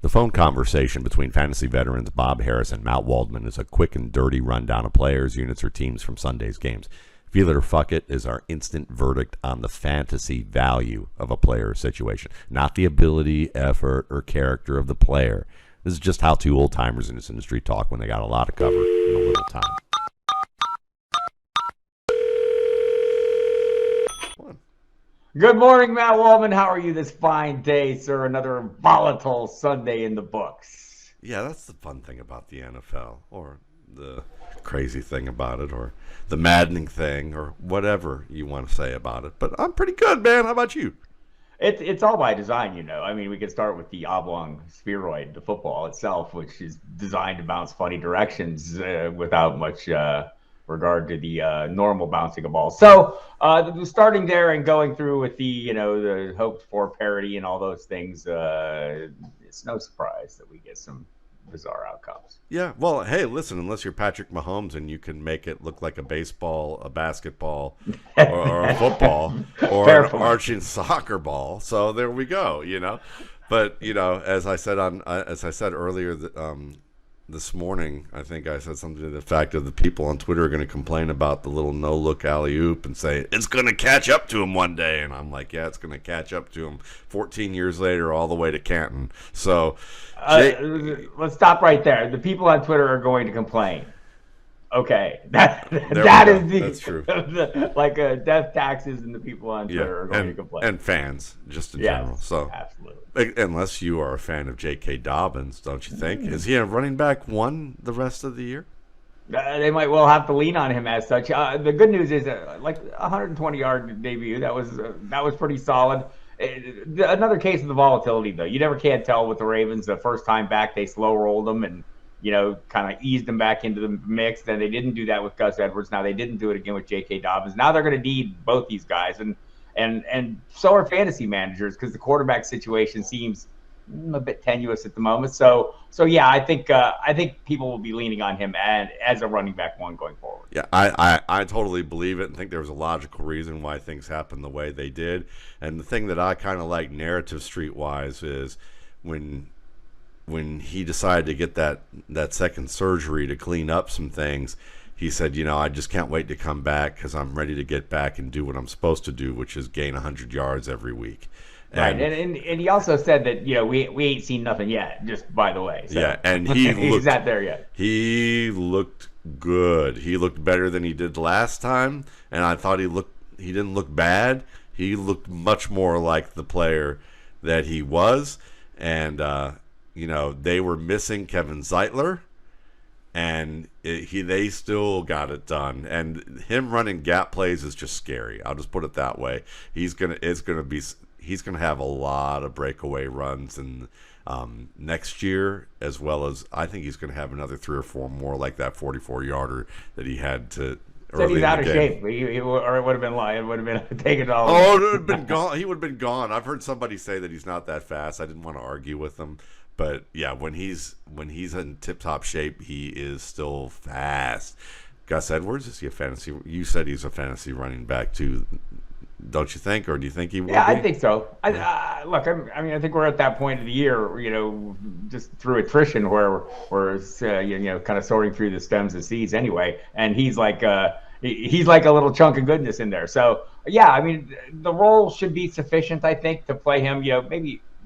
The phone conversation between fantasy veterans Bob Harris and Matt Waldman is a quick and dirty rundown of players, units, or teams from Sunday's games. Feel it or fuck it is our instant verdict on the fantasy value of a player or situation, not the ability, effort, or character of the player. This is just how two old-timers in this industry talk when they got a lot to cover in a little time. Good morning, Matt Waldman. How are you this fine day, sir? Another volatile Sunday in the books. Yeah, that's the fun thing about the NFL, or the crazy thing about it, or the maddening thing, or whatever you want to say about it. But I'm pretty good, man. How about you? It's all by design, you know. I mean, we could start with the oblong spheroid, the football itself, which is designed to bounce funny directions without much regard to the normal bouncing a ball. So starting there and going through with the hoped for parity and all those things, it's no surprise that we get some bizarre outcomes. Yeah, well, hey, listen, unless you're Patrick Mahomes and you can make it look like a baseball, a basketball, or a football, or an arching soccer ball. So there we go, But as I said earlier, this morning, I think I said something to the fact that the people on Twitter are going to complain about the little no-look alley-oop and say, it's going to catch up to him one day. And I'm like, yeah, it's going to catch up to him 14 years later all the way to Canton. So let's stop right there. The people on Twitter are going to complain. Okay, that is that's true. Death taxes and the people on Twitter are going to complain. And fans, just in general. So absolutely. Unless you are a fan of J.K. Dobbins, don't you think? Is he a running back one the rest of the year? They might well have to lean on him as such. The good news is, 120-yard debut. That was pretty solid. Another case of the volatility, though. You never can tell with the Ravens. The first time back, they slow rolled them and kind of eased them back into the mix. Then they didn't do that with Gus Edwards. Now they didn't do it again with J.K. Dobbins. Now they're going to need both these guys, and so are fantasy managers because the quarterback situation seems a bit tenuous at the moment. So yeah, I think people will be leaning on him as a running back one going forward. Yeah, I totally believe it and think there was a logical reason why things happened the way they did. And the thing that I kind of like narrative street-wise is when he decided to get that second surgery to clean up some things, he said, I just can't wait to come back because I'm ready to get back and do what I'm supposed to do, which is gain 100 yards every week. Right, and he also said that we ain't seen nothing yet. Just by the way, so. Yeah, and he's not there yet. He looked good. He looked better than he did last time, and I thought he didn't look bad. He looked much more like the player that he was, and they were missing Kevin Zeitler, and they still got it done. And him running gap plays is just scary. I'll just put it that way. He's gonna have a lot of breakaway runs and next year, as well as I think he's going to have another 3 or 4 more like that 44-yarder that he had to. So he's out of shape. Or it would have been lying. It would have been taken all. Oh, it would have been gone. He would have been gone. I've heard somebody say that he's not that fast. I didn't want to argue with him. But yeah, when he's in tip-top shape, he is still fast. Gus Edwards, is he a fantasy? You said he's a fantasy running back too, don't you think, or do you think he will? Yeah, I think so. I think we're at that point of the year, just through attrition where we're kind of sorting through the stems and seeds anyway, and he's like a little chunk of goodness in there. So yeah, I mean, the role should be sufficient, I think, to play him.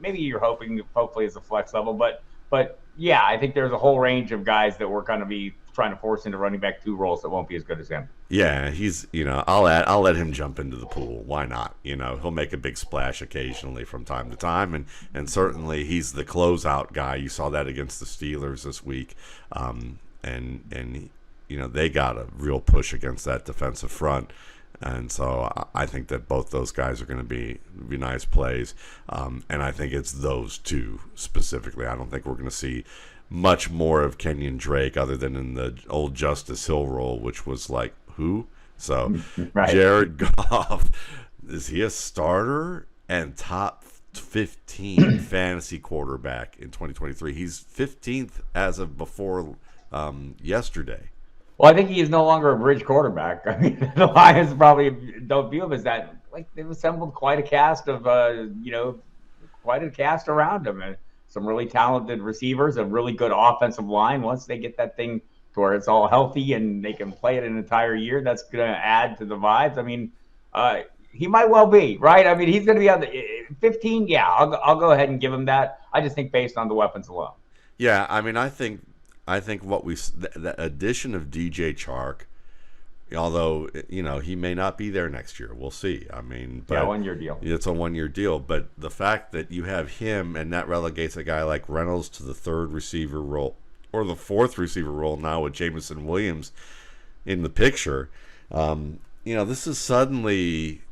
Maybe you're hopefully as a flex level, but yeah, I think there's a whole range of guys that we're going to be trying to force into running back 2 roles that won't be as good as him. Yeah, he's I'll let him jump into the pool. Why not? He'll make a big splash occasionally from time to time, and certainly he's the closeout guy. You saw that against the Steelers this week, and they got a real push against that defensive front. And so I think that both those guys are going to be nice plays. And I think it's those two specifically. I don't think we're going to see much more of Kenyon Drake other than in the old Justice Hill role, which was like, who? So right. Jared Goff, is he a starter and top 15 fantasy quarterback in 2023? He's 15th as of before yesterday. Well, I think he is no longer a bridge quarterback. I mean, the Lions probably don't view him as that. Like, they've assembled quite a cast of, quite a cast around him. And some really talented receivers, a really good offensive line. Once they get that thing to where it's all healthy and they can play it an entire year, that's going to add to the vibes. I mean, he might well be, right? I mean, he's going to be on the 15. Yeah, I'll go ahead and give him that. I just think based on the weapons alone. Yeah, I mean, I think what the addition of DJ Chark, although he may not be there next year, we'll see. I mean, but 1-year deal. It's a 1-year deal, but the fact that you have him and that relegates a guy like Reynolds to the third receiver role or the fourth receiver role now with Jameson Williams in the picture, this is suddenly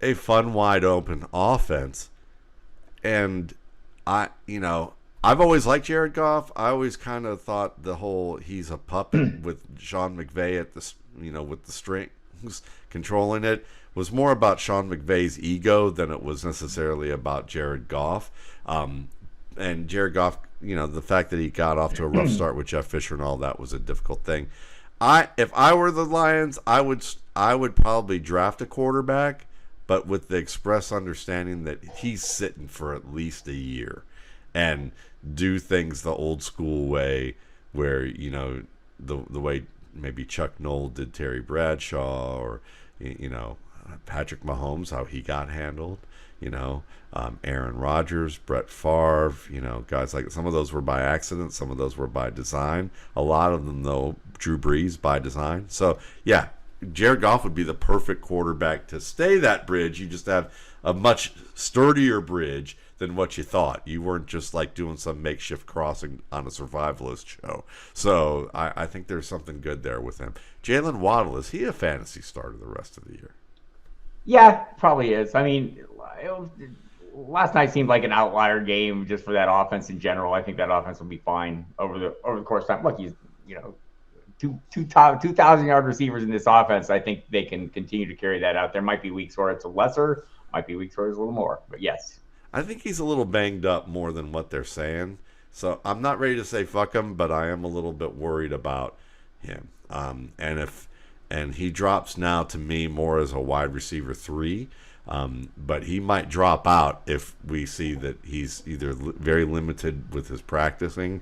a fun, wide open offense, and I've always liked Jared Goff. I always kind of thought he's a puppet with Sean McVay at with the strings controlling it was more about Sean McVay's ego than it was necessarily about Jared Goff. And Jared Goff, the fact that he got off to a rough start with Jeff Fisher and all that was a difficult thing. If I were the Lions, I would probably draft a quarterback, but with the express understanding that he's sitting for at least a year and do things the old school way where, the way maybe Chuck Noll did Terry Bradshaw or, Patrick Mahomes, how he got handled, Aaron Rodgers, Brett Favre, guys like some of those were by accident. Some of those were by design. A lot of them, though, Drew Brees by design. So, yeah, Jared Goff would be the perfect quarterback to stay that bridge. You just have a much sturdier bridge than what you thought. You weren't just like doing some makeshift crossing on a survivalist show. So I think there's something good there with him. Jalen Waddle, is he a fantasy starter the rest of the year? Yeah, probably is. I mean, last night seemed like an outlier game just for that offense in general. I think that offense will be fine over the course of time. Look, he's 2,000-yard receivers in this offense. I think they can continue to carry that out. There might be weeks where it's a lesser, might be weeks where it's a little more. But yes. I think he's a little banged up more than what they're saying. So I'm not ready to say fuck him, but I am a little bit worried about him. And he drops now to me more as a wide receiver 3. But he might drop out if we see that he's either very limited with his practicing.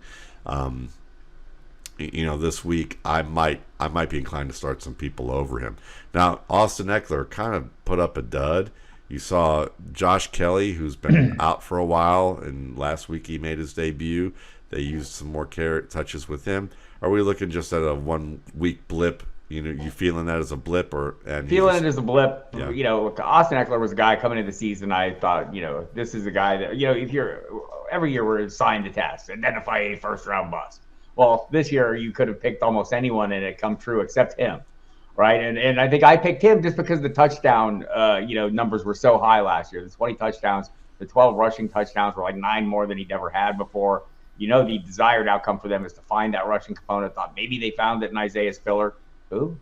This week I might be inclined to start some people over him. Now, Austin Ekeler kind of put up a dud. You saw Josh Kelly, who's been out for a while, and last week he made his debut. They used some more carrot touches with him. Are we looking just at a 1-week blip? You feeling that as a blip, feeling it as a blip? Yeah. Austin Ekeler was a guy coming into the season. I thought, this is a guy that if you're every year we're assigned a task, identify a first-round bust. Well, this year you could have picked almost anyone and it come true except him. Right, and I think I picked him just because the touchdown, numbers were so high last year. The 20 touchdowns, the 12 rushing touchdowns were like 9 more than he'd ever had before. The desired outcome for them is to find that rushing component. Thought maybe they found it in Isaiah Spiller. Who?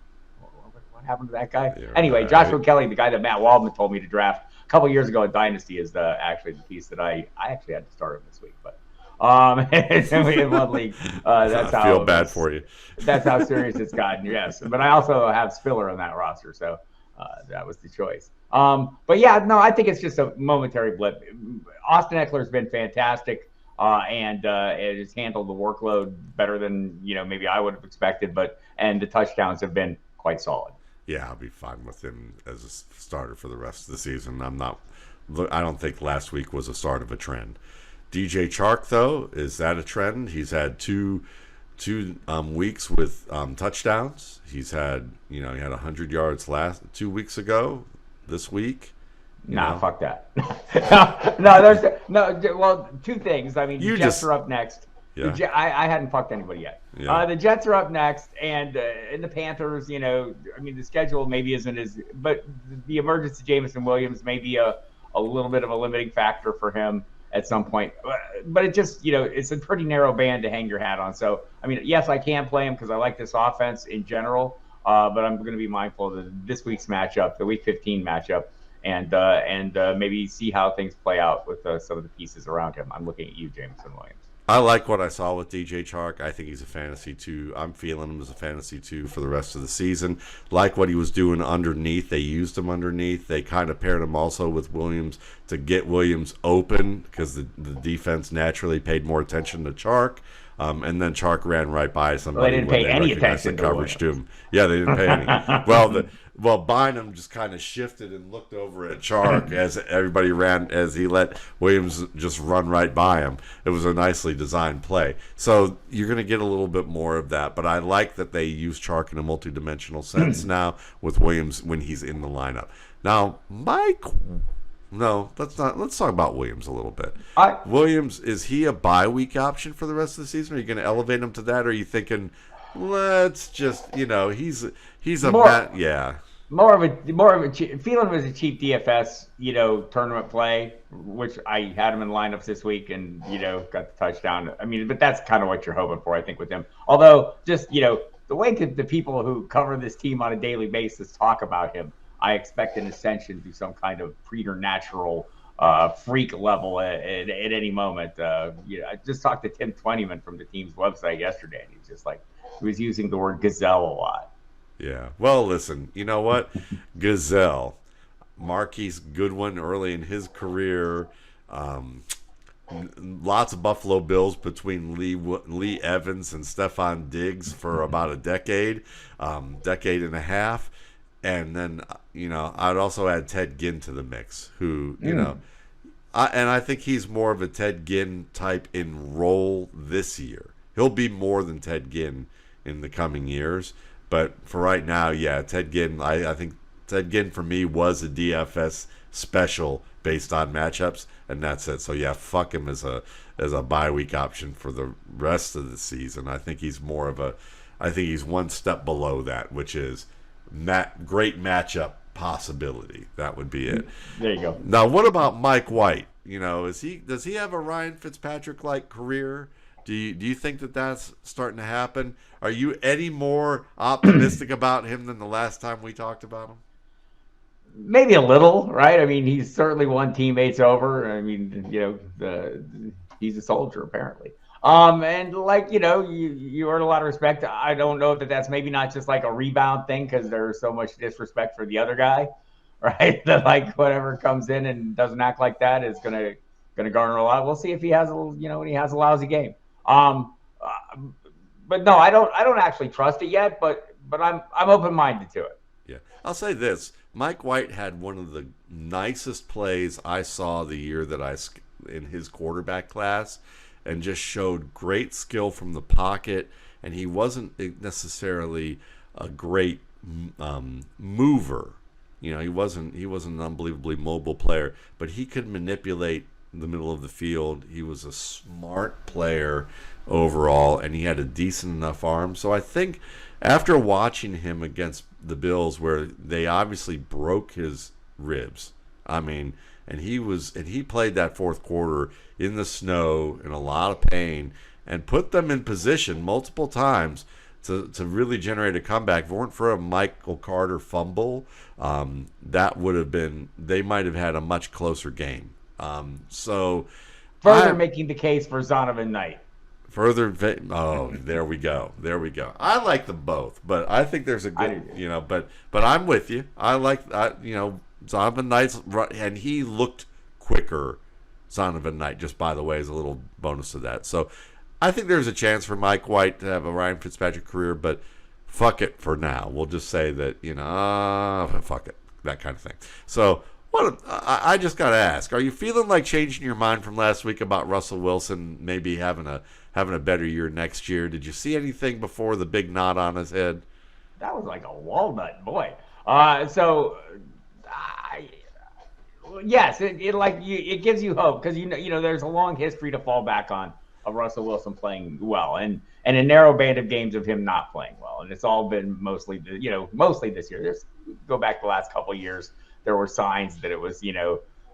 What happened to that guy? Yeah, anyway, right. Joshua Kelly, the guy that Matt Waldman told me to draft a couple years ago at Dynasty, is actually the piece that I actually had to start him this week, but. In one league, that's I feel bad for you. That's how serious it's gotten. Yes, but I also have Spiller on that roster, so that was the choice. But yeah, no, I think it's just a momentary blip. Austin Eckler's been fantastic, and has handled the workload better than maybe I would have expected. And the touchdowns have been quite solid. Yeah, I'll be fine with him as a starter for the rest of the season. I don't think last week was a start of a trend. DJ Chark, though, is that a trend? He's had two weeks with touchdowns. He's had, he had 100 yards 2 weeks ago. This week, fuck that. Well, two things. I mean, the Jets are up next. Yeah. I hadn't fucked anybody yet. Yeah. The Jets are up next, and the Panthers. The schedule maybe isn't but the emergence of Jameson Williams may be a little bit of a limiting factor for him at some point, but it just, it's a pretty narrow band to hang your hat on. So, yes, I can play him because I like this offense in general, but I'm going to be mindful of this week's matchup, the Week 15 matchup, and maybe see how things play out with some of the pieces around him. I'm looking at you, Jameson Williams. I like what I saw with DJ Chark. I think he's a fantasy two. I'm feeling him as a fantasy two for the rest of the season. Like what he was doing underneath. They used him underneath. They kind of paired him also with Williams to get Williams open because the defense naturally paid more attention to Chark. And then Chark ran right by somebody. Well, they didn't pay any attention the coverage to him. Yeah, they didn't pay any. Well, Bynum just kind of shifted and looked over at Chark as everybody ran, as he let Williams just run right by him. It was a nicely designed play. So you're going to get a little bit more of that. But I like that they use Chark in a multidimensional sense now with Williams when he's in the lineup. Now, no, let's not. Let's talk about Williams a little bit. Williams, is he a bye week option for the rest of the season? Are you going to elevate him to that? Or are you thinking, let's just, he's yeah. More of a Phelan was a cheap DFS, tournament play, which I had him in lineups this week and, got the touchdown. I mean, but that's kind of what you're hoping for, I think, with him. Although, just, the way the people who cover this team on a daily basis talk about him, I expect an ascension to some kind of preternatural freak level at any moment. I just talked to Tim Twentyman from the team's website yesterday, and he's just like, he was using the word gazelle a lot. Yeah. Well, listen, you know what? Gazelle. Marquise Goodwin early in his career. Lots of Buffalo Bills between Lee Evans and Stephon Diggs for about a decade and a half. And then, I'd also add Ted Ginn to the mix, who, and I think he's more of a Ted Ginn type in role this year. He'll be more than Ted Ginn in the coming years. But for right now, yeah, Ted Ginn, I think Ted Ginn for me was a DFS special based on matchups, and that's it. So yeah, fuck him as a bye week option for the rest of the season. I think he's he's one step below that, which is great matchup possibility. That would be it. There you go. Now, what about Mike White? Does he have a Ryan Fitzpatrick like career? Do you think that that's starting to happen? Are you any more optimistic about him than the last time we talked about him? Maybe a little, right? I mean, he's certainly won teammates over. I mean, he's a soldier apparently. And you earn a lot of respect. I don't know that that's maybe not just like a rebound thing because there's so much disrespect for the other guy, right? That like whatever comes in and doesn't act like that is gonna garner a lot. We'll see if he has when he has a lousy game. But no, I don't actually trust it yet. But I'm open-minded to it. Yeah, I'll say this: Mike White had one of the nicest plays I saw the year that in his quarterback class, and just showed great skill from the pocket. And he wasn't necessarily a great mover. He wasn't an unbelievably mobile player, but he could manipulate the middle of the field. He was a smart player overall, and he had a decent enough arm. So I think after watching him against the Bills, where they obviously broke his ribs, and he played that fourth quarter in the snow in a lot of pain and put them in position multiple times to really generate a comeback. If it weren't for a Michael Carter fumble, they might have had a much closer game. Making the case for Zonovan Knight. There we go. I like them both, but I think there's a good, but I'm with you. I like, Zonovan Knight's, and he looked quicker, Zonovan Knight, just by the way, is a little bonus to that. So I think there's a chance for Mike White to have a Ryan Fitzpatrick career, but fuck it for now. We'll just say that, fuck it, that kind of thing. So I just got to ask, are you feeling like changing your mind from last week about Russell Wilson maybe having a better year next year? Did you see anything before the big knot on his head? That was like a walnut, boy. Yes, it gives you hope because there's a long history to fall back on of Russell Wilson playing well and a narrow band of games of him not playing well, and it's all been mostly this year. Go back the last couple of years. There were signs that it was,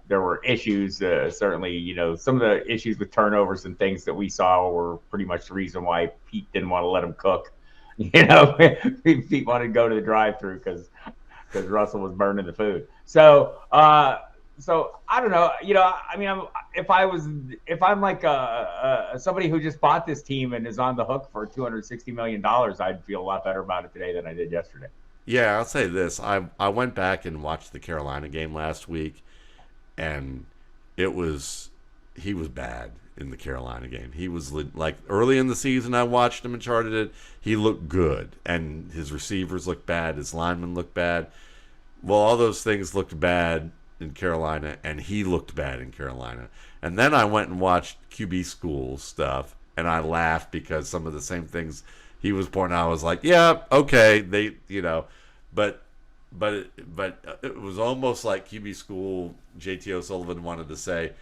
there were issues. Certainly, some of the issues with turnovers and things that we saw were pretty much the reason why Pete didn't want to let him cook. Pete wanted to go to the drive-thru because Russell was burning the food. So, So I don't know. I mean, if I'm like somebody who just bought this team and is on the hook for $260 million, I'd feel a lot better about it today than I did yesterday. Yeah, I'll say this. I went back and watched the Carolina game last week, and it was he was bad in the Carolina game. He was like early in the season. I watched him and charted it. He looked good, and his receivers looked bad. His linemen looked bad. Well, all those things looked bad in Carolina, and he looked bad in Carolina. And then I went and watched QB school stuff, and I laughed because some of the same things he was pointing out. I was like, yeah, okay, but it was almost like QB school. JT O'Sullivan wanted to say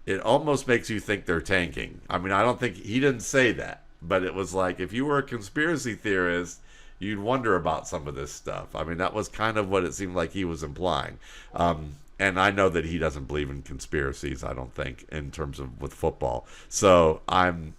it almost makes you think they're tanking. I mean, I don't think he didn't say that, but it was like if you were a conspiracy theorist, you'd wonder about some of this stuff. I mean, that was kind of what it seemed like he was implying. And I know that he doesn't believe in conspiracies, I don't think, in terms of with football. So I don't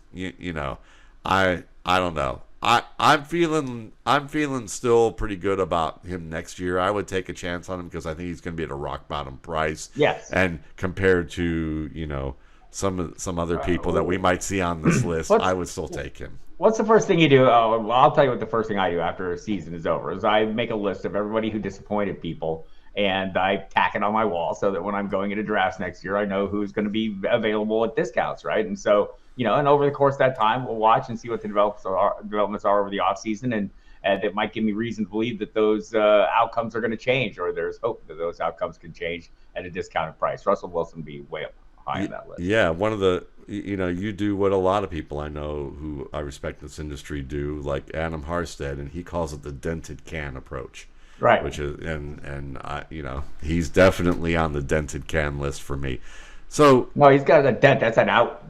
know. I'm feeling still pretty good about him next year. I would take a chance on him because I think he's going to be at a rock bottom price. Yes. And compared to some other people that we might see on this list, I would still take him. What's the first thing you do? Oh, well, I'll tell you what the first thing I do after a season is over is I make a list of everybody who disappointed people, and I tack it on my wall so that when I'm going into drafts next year, I know who's going to be available at discounts, right? And so, and over the course of that time, we'll watch and see what the developments are over the offseason, and it might give me reason to believe that those outcomes are going to change, or there's hope that those outcomes can change at a discounted price. Russell Wilson would be way up high on that list. Yeah, one of the you do what a lot of people I know who I respect in this industry do, like Adam Harstead, and he calls it the dented can approach. Right. Which is he's definitely on the dented can list for me. So no, he's got a dent. That's an out.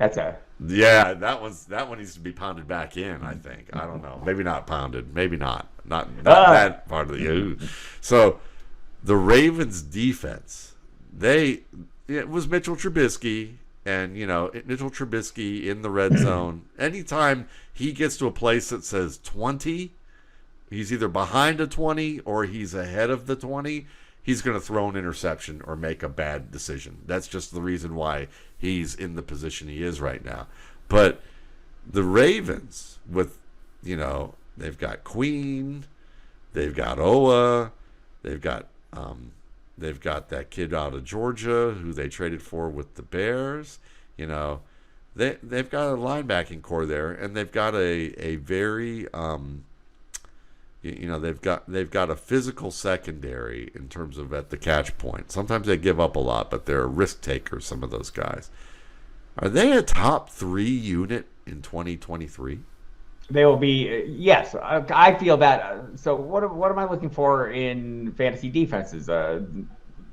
Yeah, that one needs to be pounded back in, I think. I don't know. Maybe not pounded. Maybe not. Not that part of the So the Ravens defense, it was Mitchell Trubisky, and Mitchell Trubisky in the red zone. Anytime he gets to a place that says 20, he's either behind a 20 or he's ahead of the 20. He's going to throw an interception or make a bad decision. That's just the reason why he's in the position he is right now. But the Ravens, they've got Queen, they've got Oa, they've got that kid out of Georgia who they traded for with the Bears. They've got a linebacking core there, and they've got a very they've got a physical secondary in terms of at the catch point. Sometimes they give up a lot, but they're risk takers, some of those guys. Are they a top 3 unit in 2023? They will be, yes. I feel that. So what am I looking for in fantasy defenses?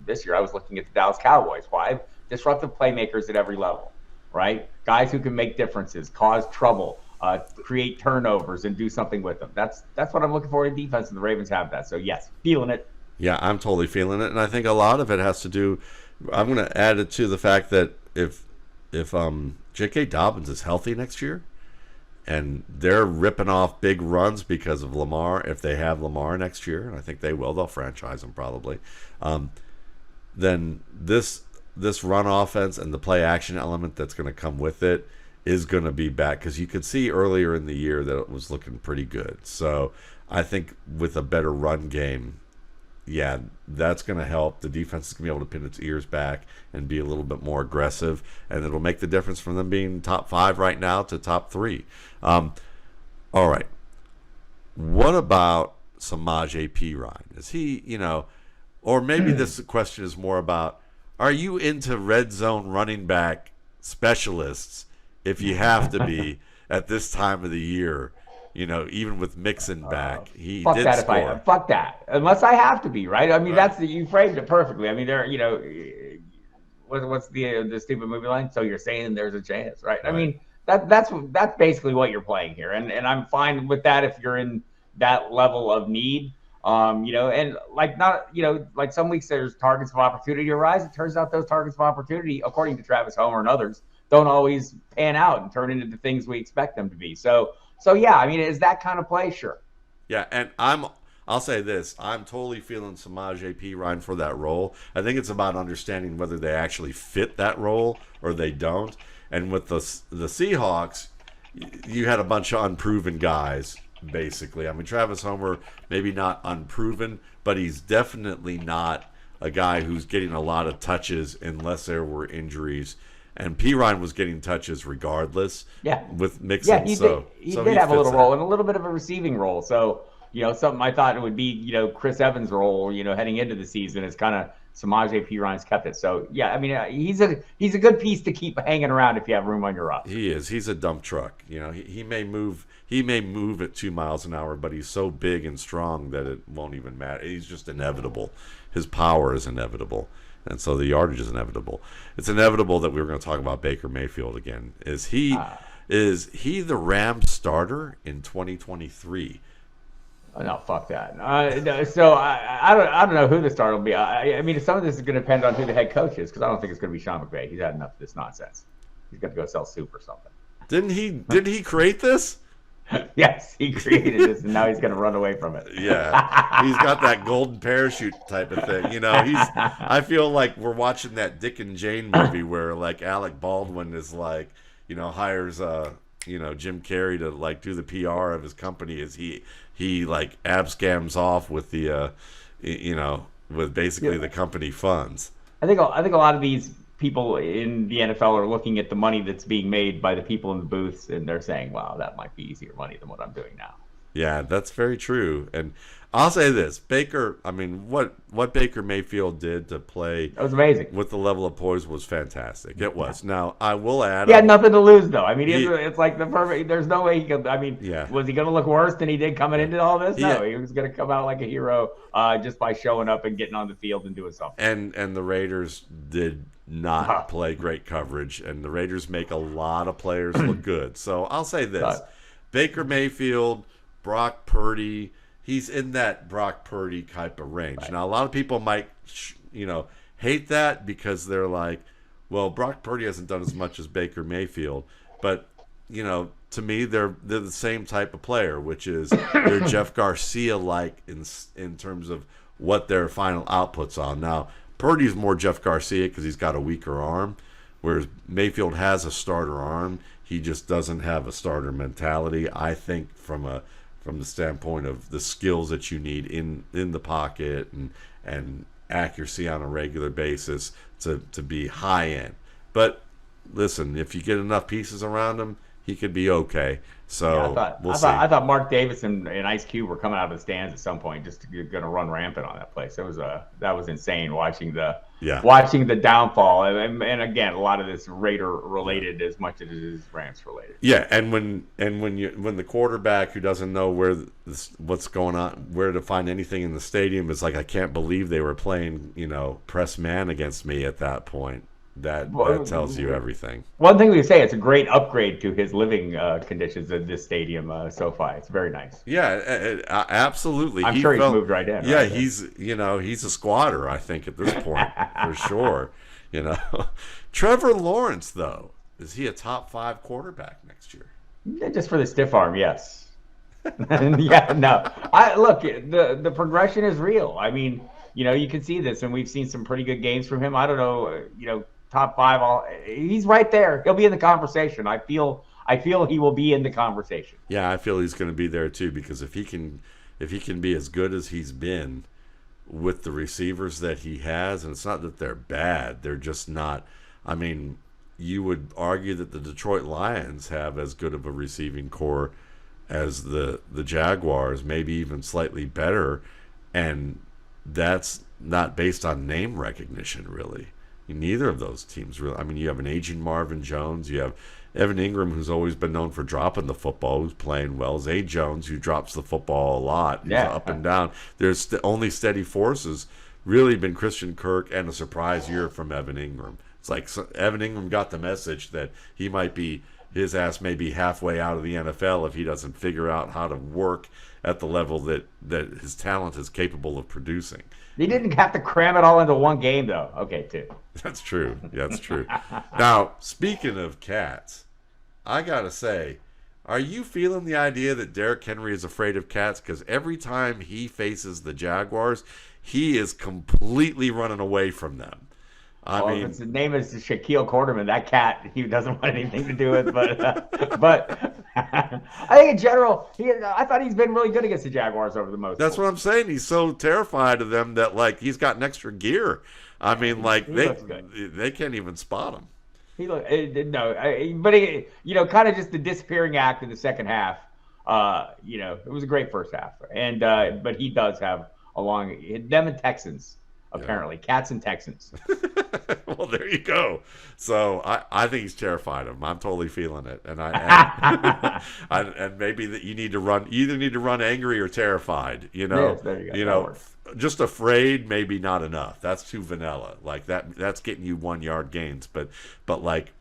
This year I was looking at the Dallas Cowboys. 5 disruptive playmakers at every level, right? Guys who can make differences, cause trouble, create turnovers, and do something with them. That's what I'm looking for in defense, and the Ravens have that. So yes, feeling it. Yeah, I'm totally feeling it, and I think a lot of it has to do. I'm going to add it to the fact that if J.K. Dobbins is healthy next year, and they're ripping off big runs because of Lamar, if they have Lamar next year, and I think they will, they'll franchise him probably. Then this run offense and the play action element that's going to come with it is going to be back, because you could see earlier in the year that it was looking pretty good. So I think with a better run game, yeah, that's going to help. The defense is going to be able to pin its ears back and be a little bit more aggressive, and it'll make the difference from them being top 5 right now to top 3. All right. What about Samaje Perine? Is he, or maybe this question is more about, are you into red zone running back specialists if you have to be at this time of the year? Even with Mixon back, he fuck did that score. Fuck that. Unless I have to be, right? I mean, right. You framed it perfectly. I mean, what's the stupid movie line? So you're saying there's a chance, right? I mean, that's basically what you're playing here, and I'm fine with that if you're in that level of need. And like some weeks there's targets of opportunity arise. It turns out those targets of opportunity, according to Travis Homer and others, don't always pan out and turn into the things we expect them to be. So yeah, I mean, is that kind of play? Sure. Yeah, and I'm I'll say this. I'm totally feeling Samaje Perine for that role. I think it's about understanding whether they actually fit that role or they don't. And with the Seahawks, you had a bunch of unproven guys, basically. I mean, Travis Homer, maybe not unproven, but he's definitely not a guy who's getting a lot of touches unless there were injuries. And Perine was getting touches regardless. Yeah. With Mixon. Yeah, he did have a little role and a little bit of a receiving role. So, something I thought it would be, Chris Evans' role, heading into the season is kind of Samaje Perine's kept it. So, yeah, I mean, he's a good piece to keep hanging around if you have room on your roster. He is. He's a dump truck. He may move at 2 miles an hour, but he's so big and strong that it won't even matter. He's just inevitable. His power is inevitable. And so the yardage is inevitable. It's inevitable that we were going to talk about Baker Mayfield again. Is he the Rams starter in 2023? No, fuck that. So I don't know who the starter will be. I mean, some of this is going to depend on who the head coach is, because I don't think it's going to be Sean McVay. He's had enough of this nonsense. He's going to go sell soup or something. Didn't he create this? Yes, he created this, and now he's going to run away from it. Yeah, he's got that golden parachute type of thing. I feel like we're watching that Dick and Jane movie where like Alec Baldwin is like, hires Jim Carrey to like do the PR of his company as he like abscams off with the with basically the company funds. I think a lot of these people in the NFL are looking at the money that's being made by the people in the booths, and they're saying, wow, that might be easier money than what I'm doing now. Yeah, that's very true. And I'll say this, Baker, I mean, what Baker Mayfield did to play, that was amazing, with the level of poise was fantastic. It was. Now, I will add, he had nothing to lose, though. I mean, it's like the perfect, there's no way he could, I mean, was he going to look worse than he did coming into all this? No, he was going to come out like a hero just by showing up and getting on the field and doing something. And the Raiders did not play great coverage, and the Raiders make a lot of players look good. So I'll say this, Baker Mayfield, Brock Purdy, he's in that Brock Purdy type of range. Right. Now, a lot of people might, hate that because they're like, well, Brock Purdy hasn't done as much as Baker Mayfield. But, to me, they're the same type of player, which is they're Jeff Garcia-like in terms of what their final outputs are. Now, Purdy's more Jeff Garcia because he's got a weaker arm, whereas Mayfield has a starter arm. He just doesn't have a starter mentality, I think, from the standpoint of the skills that you need in the pocket and accuracy on a regular basis to be high end. But listen, if you get enough pieces around him, he could be okay. So I thought Mark Davis and Ice Cube were coming out of the stands at some point, just going to run rampant on that place. That was insane watching the downfall, and again, a lot of this Raider related as much as it is Rams related. Yeah, and when the quarterback who doesn't know what's going on, where to find anything in the stadium is like, I can't believe they were playing press man against me at that point. That tells you everything. One thing we say, it's a great upgrade to his living conditions at this stadium, SoFi. It's very nice. Yeah, absolutely. I'm sure he's moved right in. Yeah, right? he's a squatter, I think, at this point, for sure. Trevor Lawrence, though, is he a top 5 quarterback next year? Just for the stiff arm, yes. Yeah, no. Look, the progression is real. I mean, you can see this, and we've seen some pretty good games from him. I don't know, top 5. He's right there. He'll be in the conversation. I feel he will be in the conversation. Yeah, I feel he's going to be there too, because if he can be as good as he's been with the receivers that he has, and it's not that they're bad, they're just not. I mean, you would argue that the Detroit Lions have as good of a receiving core as the Jaguars, maybe even slightly better, and that's not based on name recognition, really. Neither of those teams really. I mean, you have an aging Marvin Jones. You have Evan Ingram, who's always been known for dropping the football, who's playing well. Zay Jones, who drops the football a lot. He's up and down. There's only steady forces really been Christian Kirk and a surprise year from Evan Ingram. It's like Evan Ingram got the message that his ass may be halfway out of the NFL if he doesn't figure out how to work at the level that his talent is capable of producing. He didn't have to cram it all into one game, though. Okay, too. That's true. That's true. Now, speaking of cats, I got to say, Are you feeling the idea that Derrick Henry is afraid of cats? Because every time he faces the Jaguars, he is completely running away from them. I mean, if its name is Shaquille Quarterman, that cat he doesn't want anything to do with. But I think in general, I thought he's been really good against the Jaguars over the most. That's what I'm saying. He's so terrified of them that like he's got an extra gear. I mean, like they can't even spot him. He looked but kind of just the disappearing act in the second half. It was a great first half, and but he does have them and Texans. Apparently, Cats and Texans. Well, there you go. So I think he's terrified of him. I'm totally feeling it, and and maybe that you need to run. You either need to run angry or terrified. Yes, there you go. Just afraid maybe not enough. That's too vanilla. Like that's getting you 1 yard gains. But like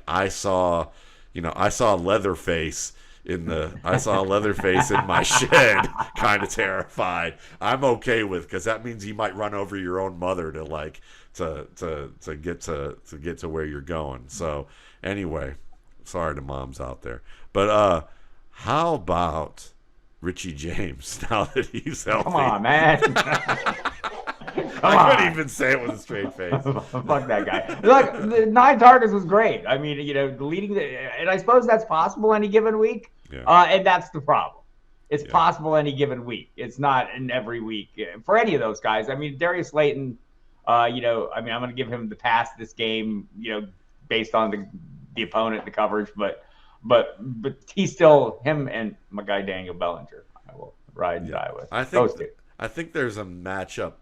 I saw Leatherface. I saw Leatherface in my shed, kind of terrified. I'm okay with, because that means you might run over your own mother to get to where you're going. So anyway, sorry to moms out there, but how about Richie James now that he's healthy? Come on, man. I couldn't even say it with a straight face. Fuck that guy. Look, the 9 targets was great. I mean, leading and I suppose that's possible any given week. Yeah. And that's the problem. It's possible any given week. It's not in every week for any of those guys. I mean, Darius Slayton, I'm going to give him the pass this game, based on the opponent, the coverage, but he's still him and my guy Daniel Bellinger. I will ride and die with. I think there's a matchup.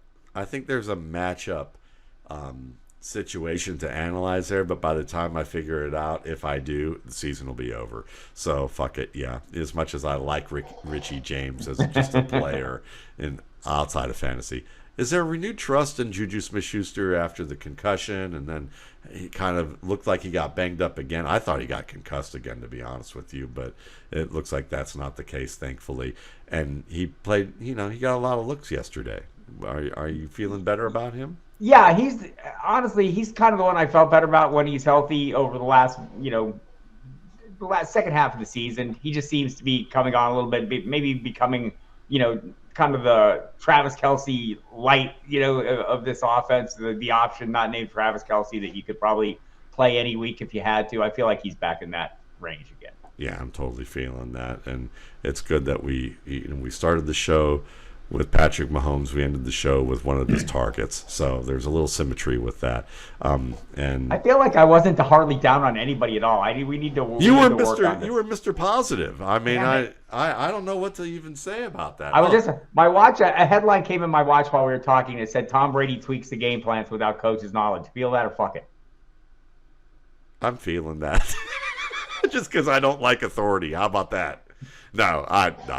Situation to analyze there, but by the time I figure it out, if I do, the season will be over. So fuck it. Yeah, as much as I like Richie James as just a player outside of fantasy, is there renewed trust in JuJu Smith-Schuster after the concussion, and then he kind of looked like he got banged up again? I thought he got concussed again, to be honest with you, but it looks like that's not the case, thankfully. And he played. He got a lot of looks yesterday. Are you feeling better about him? Yeah, he's kind of the one I felt better about when he's healthy over the last second half of the season. He just seems to be coming on a little bit, maybe becoming, kind of the Travis Kelce light, of this offense, the option not named Travis Kelce that you could probably play any week if you had to. I feel like he's back in that range again. Yeah, I'm totally feeling that, and it's good that we started the show with Patrick Mahomes. We ended the show with one of his targets, so there's a little symmetry with that. And I feel like I wasn't hardly down on anybody at all. We need to. You were Mr. Positive. I mean, I don't know what to even say about that. I was my watch. A headline came in my watch while we were talking. It said Tom Brady tweaks the game plans without coach's knowledge. Feel that or fuck it? I'm feeling that. Just because I don't like authority. How about that? No,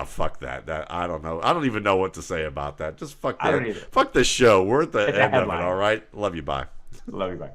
fuck that. I don't know. I don't even know what to say about that. Just fuck that. Fuck this show. We're at the end of it, all right? Love you, bye. Love you, bye.